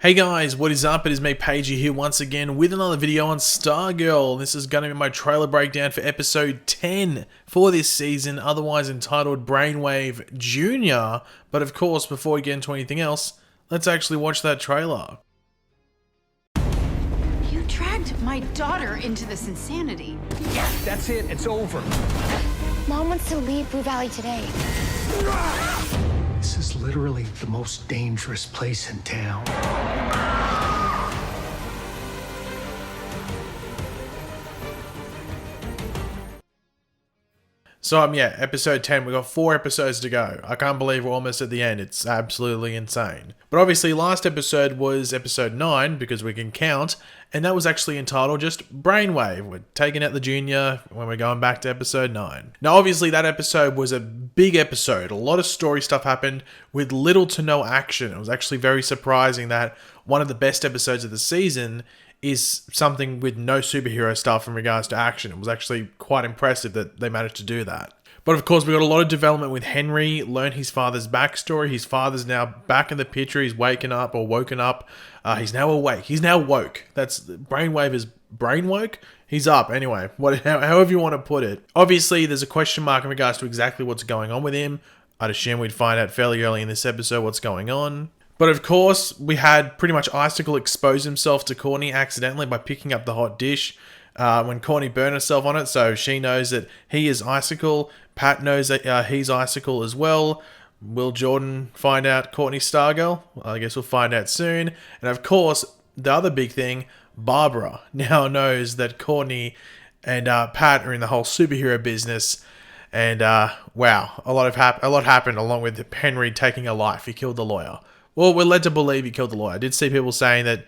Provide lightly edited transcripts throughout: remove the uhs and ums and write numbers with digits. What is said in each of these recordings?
Hey guys, what is up? It is me, Pagey, here once again with another video on Stargirl. This is going to be my trailer breakdown for episode 10 for this season, otherwise entitled Brainwave Junior. But of course, before we get into anything else, let's actually watch that trailer. You dragged my daughter into this insanity. Yeah, that's it. It's over. Mom wants to leave Blue Valley today. This is literally the most dangerous place in town. So yeah, episode 10, we got 4 episodes to go. I can't believe we're almost at the end. It's absolutely insane. But obviously last episode was episode 9, because we can count, and that was actually entitled just Brainwave. We're taking out the junior when we're going back to episode 9. Now obviously that episode was a big episode. A lot of story stuff happened with little to no action. It was actually very surprising that one of the best episodes of the season is something with no superhero stuff in regards to action. It was actually quite impressive that they managed to do that. But of course, we got a lot of development with Henry, learn his father's backstory. His father's now back in the picture. He's woken up. He's now awake. He's now woke. That's Brainwave is brainwoke. He's up. Anyway, however you want to put it. Obviously, there's a question mark in regards to exactly what's going on with him. I'd assume we'd find out fairly early in this episode what's going on. But of course, we had pretty much Icicle expose himself to Courtney accidentally by picking up the hot dish when Courtney burned herself on it. So she knows that he is Icicle. Pat knows that he's Icicle as well. Will Jordan find out Courtney's Stargirl? I guess we'll find out soon. And of course, the other big thing, Barbara now knows that Courtney and Pat are in the whole superhero business. And wow, a lot happened along with Henry taking a life. He killed the lawyer. Well, we're led to believe he killed the lawyer. I did see people saying that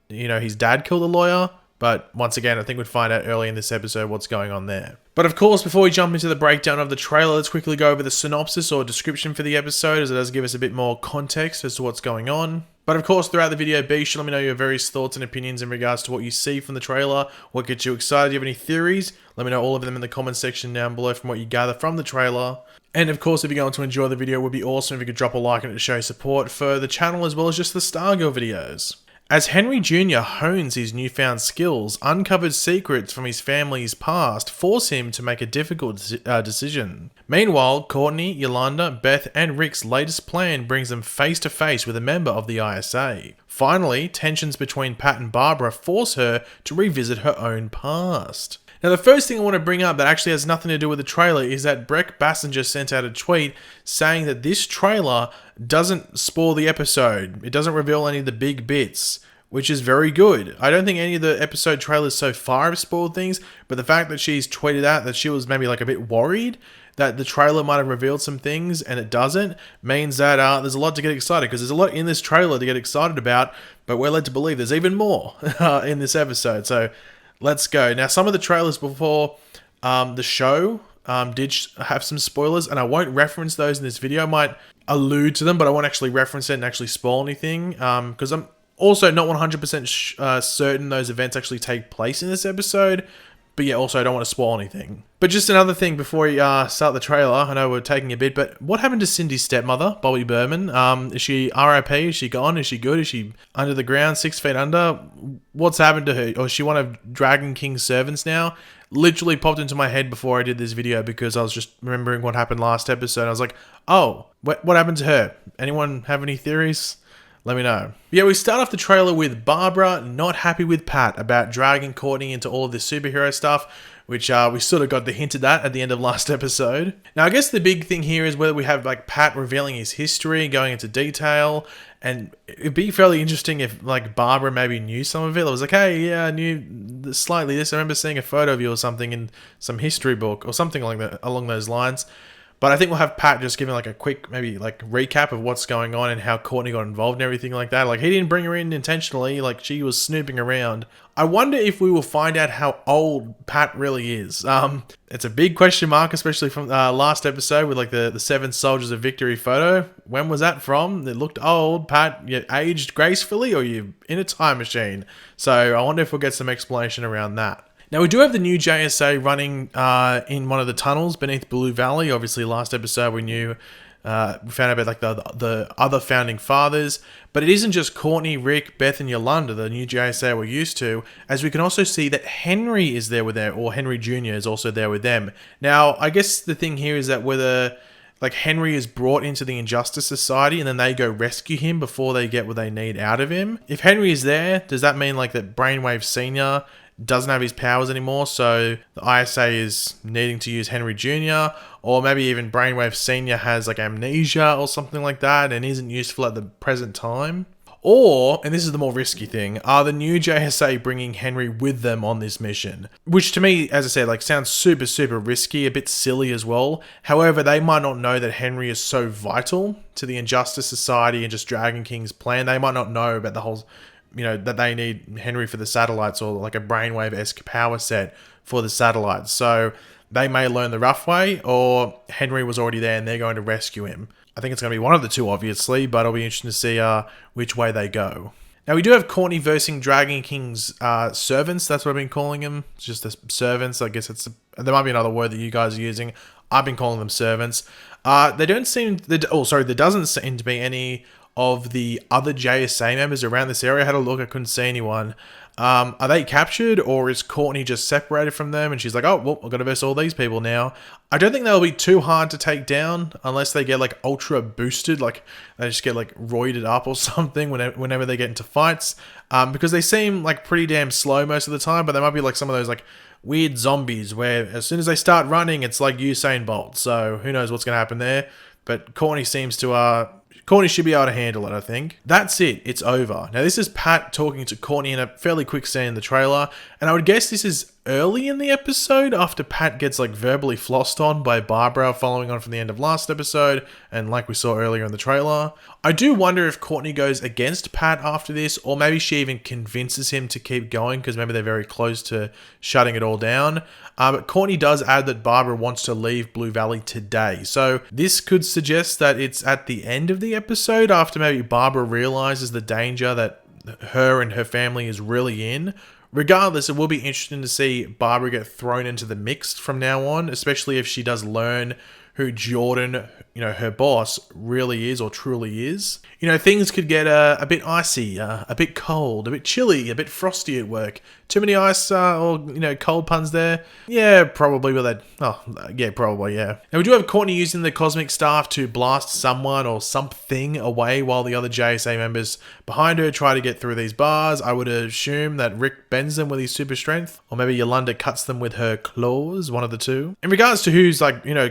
his dad kill the lawyer? But once again, I think we'd find out early in this episode what's going on there. But of course, before we jump into the breakdown of the trailer, let's quickly go over the synopsis or description for the episode, as it does give us a bit more context as to what's going on. But of course, throughout the video, be sure to let me know your various thoughts and opinions in regards to what you see from the trailer, what gets you excited. Do you have any theories? Let me know all of them in the comment section down below from what you gather from the trailer. And of course, if you're going to enjoy the video, it would be awesome if you could drop a like on it to show support for the channel as well as just the Stargirl videos. As Henry Jr. hones his newfound skills, uncovered secrets from his family's past force him to make a difficult decision. Meanwhile, Courtney, Yolanda, Beth, and Rick's latest plan brings them face to face with a member of the ISA. Finally, tensions between Pat and Barbara force her to revisit her own past. Now, the first thing I want to bring up that actually has nothing to do with the trailer is that Breck Bassinger sent out a tweet saying that this trailer doesn't spoil the episode. It doesn't reveal any of the big bits, which is very good. I don't think any of the episode trailers so far have spoiled things, but the fact that she's tweeted out that she was maybe like a bit worried that the trailer might have revealed some things and it doesn't, means that there's a lot to get excited, because there's a lot in this trailer to get excited about, but we're led to believe there's even more in this episode. So let's go. Now, some of the trailers before the show did have some spoilers, and I won't reference those in this video. I might allude to them, but I won't actually reference it and actually spoil anything, because I'm also not 100% certain those events actually take place in this episode. But yeah, also I don't want to spoil anything. But just another thing before we start the trailer, I know we're taking a bit, but what happened to Cindy's stepmother, Bobby Berman? Is she RIP? Is she gone? Is she good? Is she under the ground, 6 feet under? What's happened to her? Or is she one of Dragon King's servants now? Literally popped into my head before I did this video because I was just remembering what happened last episode. I was like, oh, what happened to her? Anyone have any theories? Let me know. Yeah, we start off the trailer with Barbara not happy with Pat about dragging Courtney into all of this superhero stuff, which we sort of got the hint of that at the end of last episode. Now, I guess the big thing here is whether we have like Pat revealing his history, going into detail, and it'd be fairly interesting if like Barbara maybe knew some of it. I was like, hey, yeah, I knew slightly this. I remember seeing a photo of you or something in some history book or something along those lines. But I think we'll have Pat just giving like a quick maybe like recap of what's going on and how Courtney got involved and everything like that. Like, he didn't bring her in intentionally, like she was snooping around. I wonder if we will find out how old Pat really is. It's a big question mark, especially from last episode with like the 7 Soldiers of Victory photo. When was that from? It looked old. Pat, you aged gracefully, or you in a time machine? So I wonder if we'll get some explanation around that. Now, we do have the new JSA running in one of the tunnels beneath Blue Valley. Obviously, last episode we knew We found out about like the other founding fathers, but it isn't just Courtney, Rick, Beth, and Yolanda, the new JSA we're used to, as we can also see that Henry is there with them, or Henry Jr. is also there with them. Now, I guess the thing here is that whether like Henry is brought into the Injustice Society and then they go rescue him before they get what they need out of him. If Henry is there, does that mean like that Brainwave Sr. doesn't have his powers anymore, so the ISA is needing to use Henry Jr., or maybe even Brainwave Sr. has like amnesia or something like that and isn't useful at the present time? Or, and this is the more risky thing, are the new JSA bringing Henry with them on this mission? Which to me, as I said, like sounds super, super risky, a bit silly as well. However, they might not know that Henry is so vital to the Injustice Society and just Dragon King's plan. They might not know about the whole, that they need Henry for the satellites or like a Brainwave-esque power set for the satellites. So they may learn the rough way, or Henry was already there and they're going to rescue him. I think it's going to be one of the two, obviously, but it'll be interesting to see which way they go. Now, we do have Courtney versing Dragon King's servants. That's what I've been calling them. It's just the servants. I guess there might be another word that you guys are using. I've been calling them servants. There doesn't seem to be any of the other JSA members around this area. I had a look, I couldn't see anyone. Are they captured, or is Courtney just separated from them and she's like, oh, well, I've got to verse all these people now? I don't think they'll be too hard to take down unless they get like ultra boosted, like they just get like roided up or something whenever they get into fights, because they seem like pretty damn slow most of the time, but they might be like some of those like weird zombies where as soon as they start running, it's like Usain Bolt. So who knows what's going to happen there, but Courtney should be able to handle it, I think. That's it. It's over. Now, this is Pat talking to Courtney in a fairly quick scene in the trailer, and I would guess this is early in the episode after Pat gets like verbally flossed on by Barbara following on from the end of last episode, and like we saw earlier in the trailer. I do wonder if Courtney goes against Pat after this, or maybe she even convinces him to keep going because maybe they're very close to shutting it all down. But Courtney does add that Barbara wants to leave Blue Valley today. So this could suggest that it's at the end of the episode after maybe Barbara realizes the danger that her and her family is really in. Regardless, it will be interesting to see Barbara get thrown into the mix from now on, especially if she does learn who Jordan, her boss, really is or truly is. Things could get a bit icy, a bit cold, a bit chilly, a bit frosty at work. Too many ice or cold puns there? Yeah, probably. Probably, yeah. Now, we do have Courtney using the cosmic staff to blast someone or something away while the other JSA members behind her try to get through these bars. I would assume that Rick bends them with his super strength, or maybe Yolanda cuts them with her claws, one of the two. In regards to who's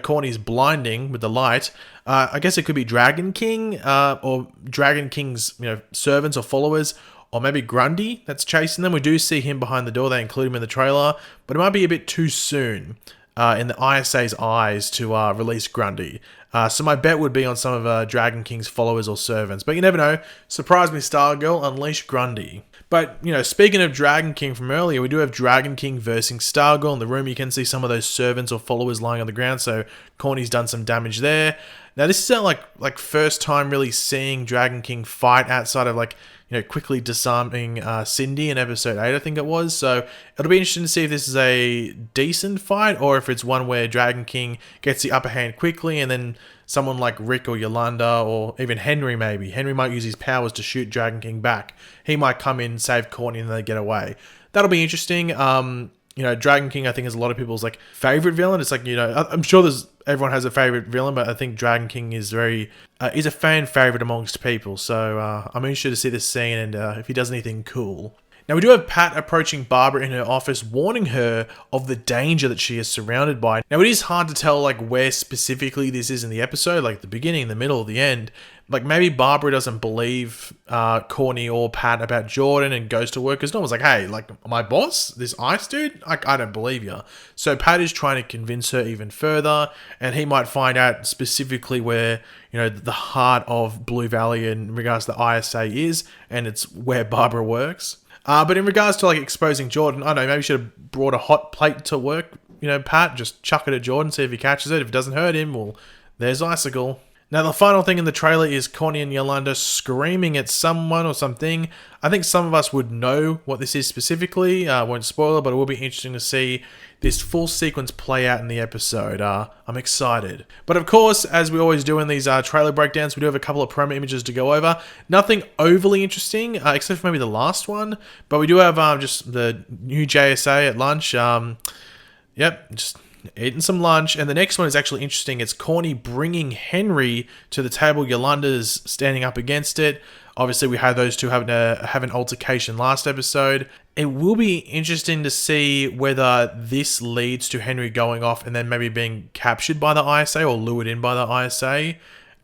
Courtney's blinding with the light, I guess it could be Dragon King, or Dragon King's servants or followers, or maybe Grundy that's chasing them. We do see him behind the door. They include him in the trailer, but it might be a bit too soon in the ISA's eyes to release Grundy. So my bet would be on some of Dragon King's followers or servants. But you never know. Surprise me, Stargirl. Unleash Grundy. But, speaking of Dragon King from earlier, we do have Dragon King versing Stargirl. In the room, you can see some of those servants or followers lying on the ground, so Courtney's done some damage there. Now, this is like first time really seeing Dragon King fight outside of quickly disarming Cindy in episode 8, I think it was. So it'll be interesting to see if this is a decent fight or if it's one where Dragon King gets the upper hand quickly and then someone like Rick or Yolanda or even Henry maybe. Henry might use his powers to shoot Dragon King back. He might come in, save Courtney, and then they get away. That'll be interesting. Dragon King I think is a lot of people's favorite villain. It's I'm sure everyone has a favorite villain, but I think Dragon King is is a fan favorite amongst people. So I'm interested to see this scene and if he does anything cool. Now, we do have Pat approaching Barbara in her office, warning her of the danger that she is surrounded by. Now, it is hard to tell where specifically this is in the episode, the beginning, the middle, the end. Maybe Barbara doesn't believe Courtney or Pat about Jordan and goes to work because no one's hey, my boss, this ice dude, I don't believe you. So Pat is trying to convince her even further, and he might find out specifically where the heart of Blue Valley in regards to the ISA is, and it's where Barbara works. But in regards to exposing Jordan, I don't know, maybe you should have brought a hot plate to work, Pat, just chuck it at Jordan, see if he catches it. If it doesn't hurt him, well, there's Icicle. Now, the final thing in the trailer is Courtney and Yolanda screaming at someone or something. I think some of us would know what this is specifically. I won't spoil it, but it will be interesting to see this full sequence play out in the episode. I'm excited. But of course, as we always do in these trailer breakdowns, we do have a couple of promo images to go over. Nothing overly interesting, except for maybe the last one. But we do have just the new JSA at lunch. Yep, just eating some lunch. And the next one is actually interesting. It's Courtney bringing Henry to the table. Yolanda's standing up against it. Obviously, we had those two having to have an altercation last episode. It will be interesting to see whether this leads to Henry going off and then maybe being captured by the ISA or lured in by the ISA.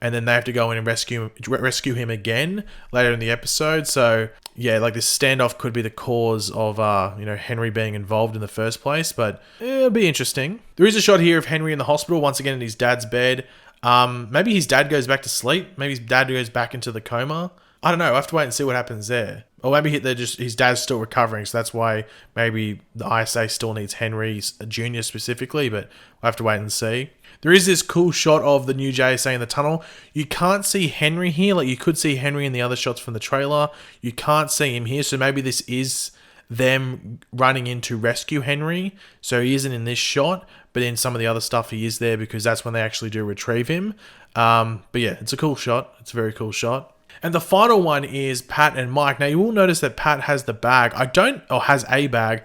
And then they have to go in and rescue him again later in the episode. So, yeah, like this standoff could be the cause of, Henry being involved in the first place. But it'll be interesting. There is a shot here of Henry in the hospital, once again in his dad's bed. Maybe his dad goes back to sleep. Maybe his dad goes back into the coma. I don't know. I have to wait and see what happens there. Or maybe his dad's still recovering, so that's why maybe the ISA still needs Henry Jr. specifically, but we'll have to wait and see. There is this cool shot of the new JSA in the tunnel. You can't see Henry here, like you could see Henry in the other shots from the trailer. You can't see him here, so maybe this is them running in to rescue Henry. So he isn't in this shot, but in some of the other stuff he is there because that's when they actually do retrieve him. But yeah, it's a cool shot. It's a very cool shot. And the final one is Pat and Mike. Now, you will notice that Pat has the bag. Has a bag.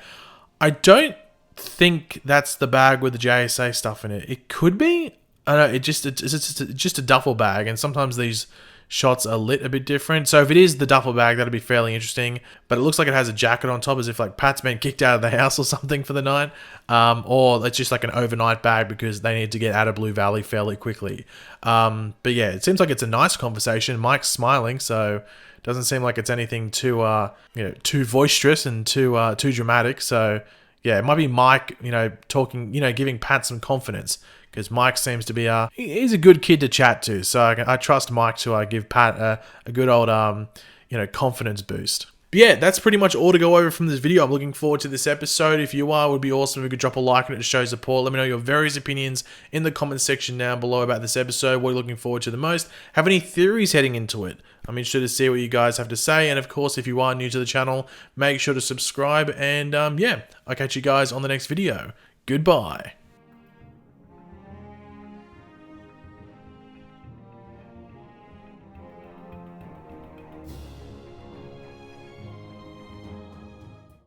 I don't think that's the bag with the JSA stuff in it. It could be. I don't know. It's just a duffel bag. And sometimes these shots are lit a bit different. So if it is the duffel bag, that'll be fairly interesting. But it looks like it has a jacket on top as if like Pat's been kicked out of the house or something for the night. Or it's just like an overnight bag because they need to get out of Blue Valley fairly quickly. But yeah, it seems like it's a nice conversation. Mike's smiling, so it doesn't seem like it's anything too too boisterous and too dramatic. So yeah, it might be Mike, talking, giving Pat some confidence. Because Mike seems to be he's a good kid to chat to, so I trust Mike to give Pat a good old confidence boost. But yeah, that's pretty much all to go over from this video. I'm looking forward to this episode. If you are, it would be awesome if you could drop a like on it to show support. Let me know your various opinions in the comment section down below about this episode. What are you looking forward to the most? Have any theories heading into it? I'm interested to see what you guys have to say. And of course, if you are new to the channel, make sure to subscribe. And yeah, I'll catch you guys on the next video. Goodbye.